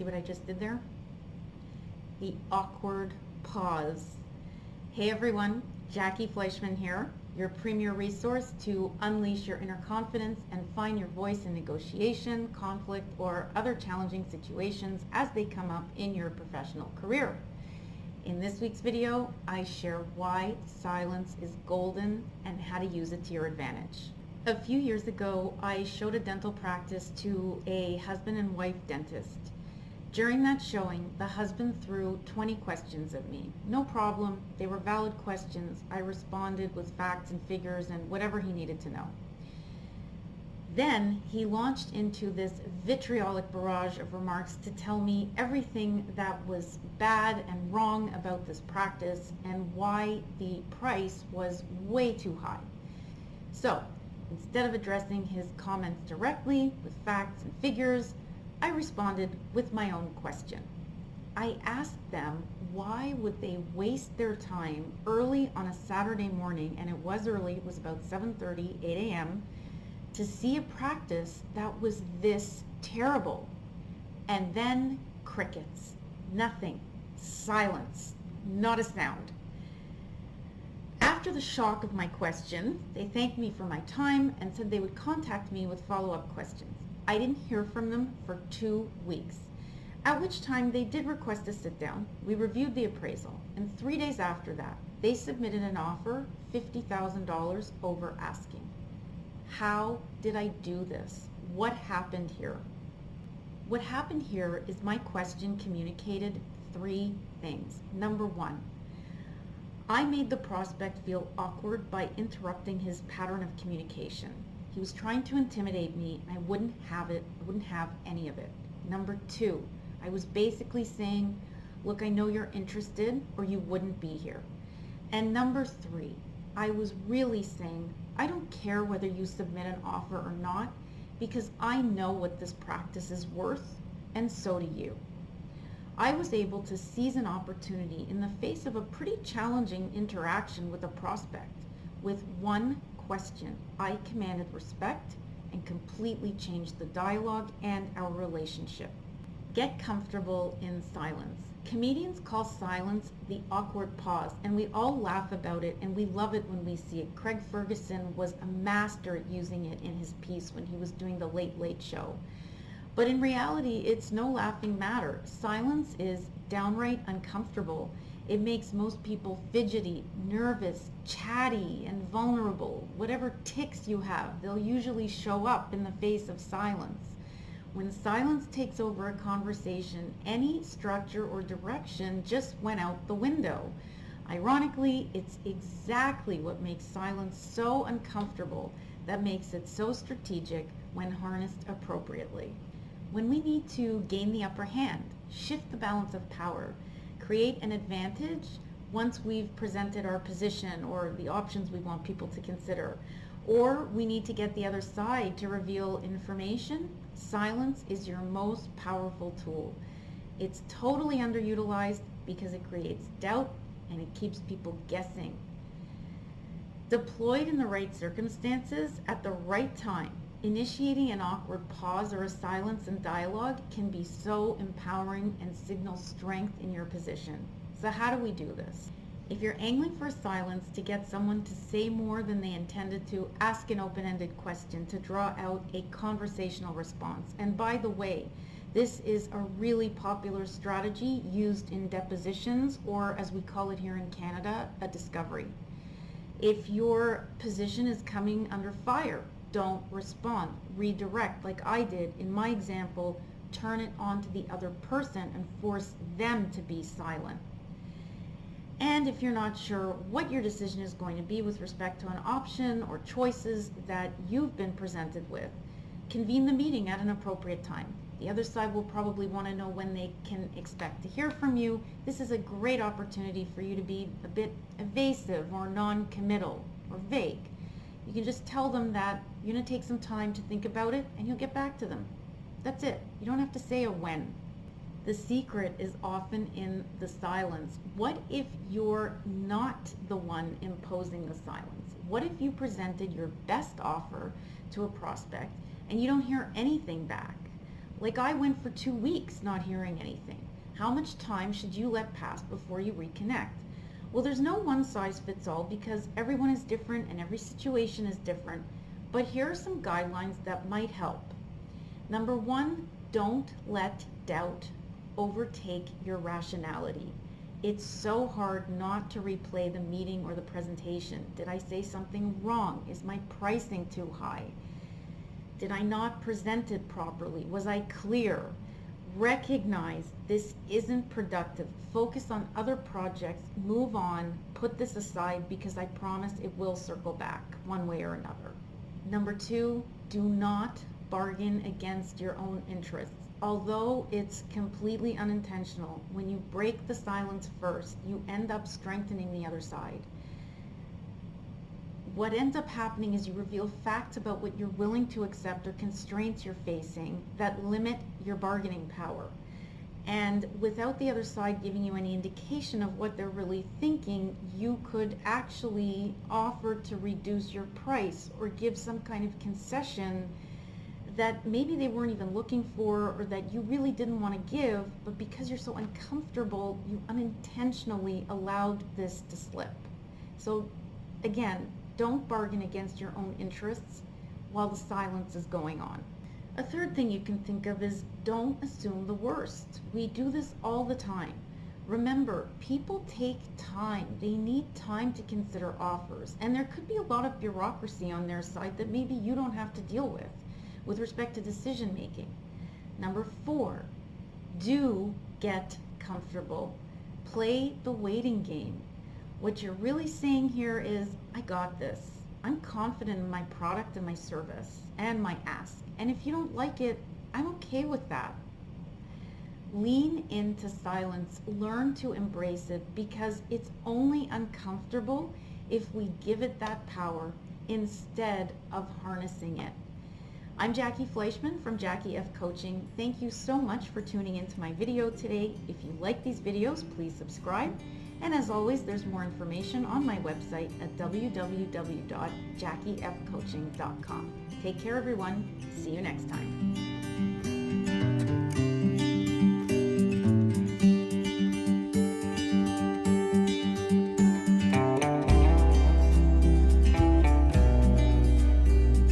See what I just did there? The awkward pause. Hey everyone, Jackie Fleischman here, your premier resource to unleash your inner confidence and find your voice in negotiation, conflict, or other challenging situations as they come up in your professional career. In this week's video, I share why silence is golden and how to use it to your advantage. A few years ago, I showed a dental practice to a husband and wife dentist. During that showing, the husband threw 20 questions at me. No problem, they were valid questions. I responded with facts and figures and whatever he needed to know. Then he launched into this vitriolic barrage of remarks to tell me everything that was bad and wrong about this practice and why the price was way too high. So instead of addressing his comments directly with facts and figures, I responded with my own question. I asked them why would they waste their time early on a Saturday morning, and it was early, it was about 7:30, 8 a.m., to see a practice that was this terrible. And then crickets, nothing, silence, not a sound. After the shock of my question, they thanked me for my time and said they would contact me with follow-up questions. I didn't hear from them for 2 weeks, at which time they did request a sit down. We reviewed the appraisal, and 3 days after that, they submitted an offer, $50,000 over asking. How did I do this? What happened here? What happened here is my question communicated 3 things. Number 1, I made the prospect feel awkward by interrupting his pattern of communication. He was trying to intimidate me, and I wouldn't have it. I wouldn't have any of it. Number 2, I was basically saying, look, I know you're interested or you wouldn't be here. And number 3, I was really saying, I don't care whether you submit an offer or not, because I know what this practice is worth, and so do you. I was able to seize an opportunity in the face of a pretty challenging interaction with a prospect. With one question, I commanded respect and completely changed the dialogue and our relationship. Get comfortable in silence. Comedians call silence the awkward pause, and we all laugh about it and we love it when we see it. Craig Ferguson was a master at using it in his piece when he was doing the Late Late Show. But in reality, it's no laughing matter. Silence is downright uncomfortable. It makes most people fidgety, nervous, chatty, and vulnerable. Whatever tics you have, they'll usually show up in the face of silence. When silence takes over a conversation, any structure or direction just went out the window. Ironically, it's exactly what makes silence so uncomfortable that makes it so strategic when harnessed appropriately. When we need to gain the upper hand, shift the balance of power, create an advantage once we've presented our position or the options we want people to consider, or we need to get the other side to reveal information, silence is your most powerful tool. It's totally underutilized because it creates doubt and it keeps people guessing. Deployed in the right circumstances at the right time, initiating an awkward pause or a silence in dialogue can be so empowering and signal strength in your position. So how do we do this? If you're angling for silence to get someone to say more than they intended to, ask an open-ended question to draw out a conversational response. And by the way, this is a really popular strategy used in depositions, or as we call it here in Canada, a discovery. If your position is coming under fire, don't respond. Redirect, like I did in my example. Turn it on to the other person and force them to be silent. And if you're not sure what your decision is going to be with respect to an option or choices that you've been presented with, convene the meeting at an appropriate time. The other side will probably want to know when they can expect to hear from you. This is a great opportunity for you to be a bit evasive or non-committal or vague. You can just tell them that you're going to take some time to think about it and you'll get back to them. That's it. You don't have to say a when. The secret is often in the silence. What if you're not the one imposing the silence? What if you presented your best offer to a prospect and you don't hear anything back? Like I went for 2 weeks not hearing anything. How much time should you let pass before you reconnect? Well, there's no one size fits all because everyone is different and every situation is different, but here are some guidelines that might help. Number 1, don't let doubt overtake your rationality. It's so hard not to replay the meeting or the presentation. Did I say something wrong? Is my pricing too high? Did I not present it properly? Was I clear? Recognize this isn't productive. Focus on other projects, move on, put this aside because I promise it will circle back one way or another. Number 2, do not bargain against your own interests. Although it's completely unintentional, when you break the silence first, you end up strengthening the other side. What ends up happening is you reveal facts about what you're willing to accept or constraints you're facing that limit your bargaining power. And without the other side giving you any indication of what they're really thinking, you could actually offer to reduce your price or give some kind of concession that maybe they weren't even looking for or that you really didn't want to give, but because you're so uncomfortable, you unintentionally allowed this to slip. So again, don't bargain against your own interests while the silence is going on. A third thing you can think of is don't assume the worst. We do this all the time. Remember, people take time. They need time to consider offers, and there could be a lot of bureaucracy on their side that maybe you don't have to deal with respect to decision making. Number 4, do get comfortable. Play the waiting game. What you're really saying here is, I got this. I'm confident in my product and my service and my ask. And if you don't like it, I'm okay with that. Lean into silence. Learn to embrace it because it's only uncomfortable if we give it that power instead of harnessing it. I'm Jackie Fleischman from Jackie F Coaching. Thank you so much for tuning into my video today. If you like these videos, please subscribe. And as always, there's more information on my website at www.jackiefcoaching.com. Take care, everyone. See you next time.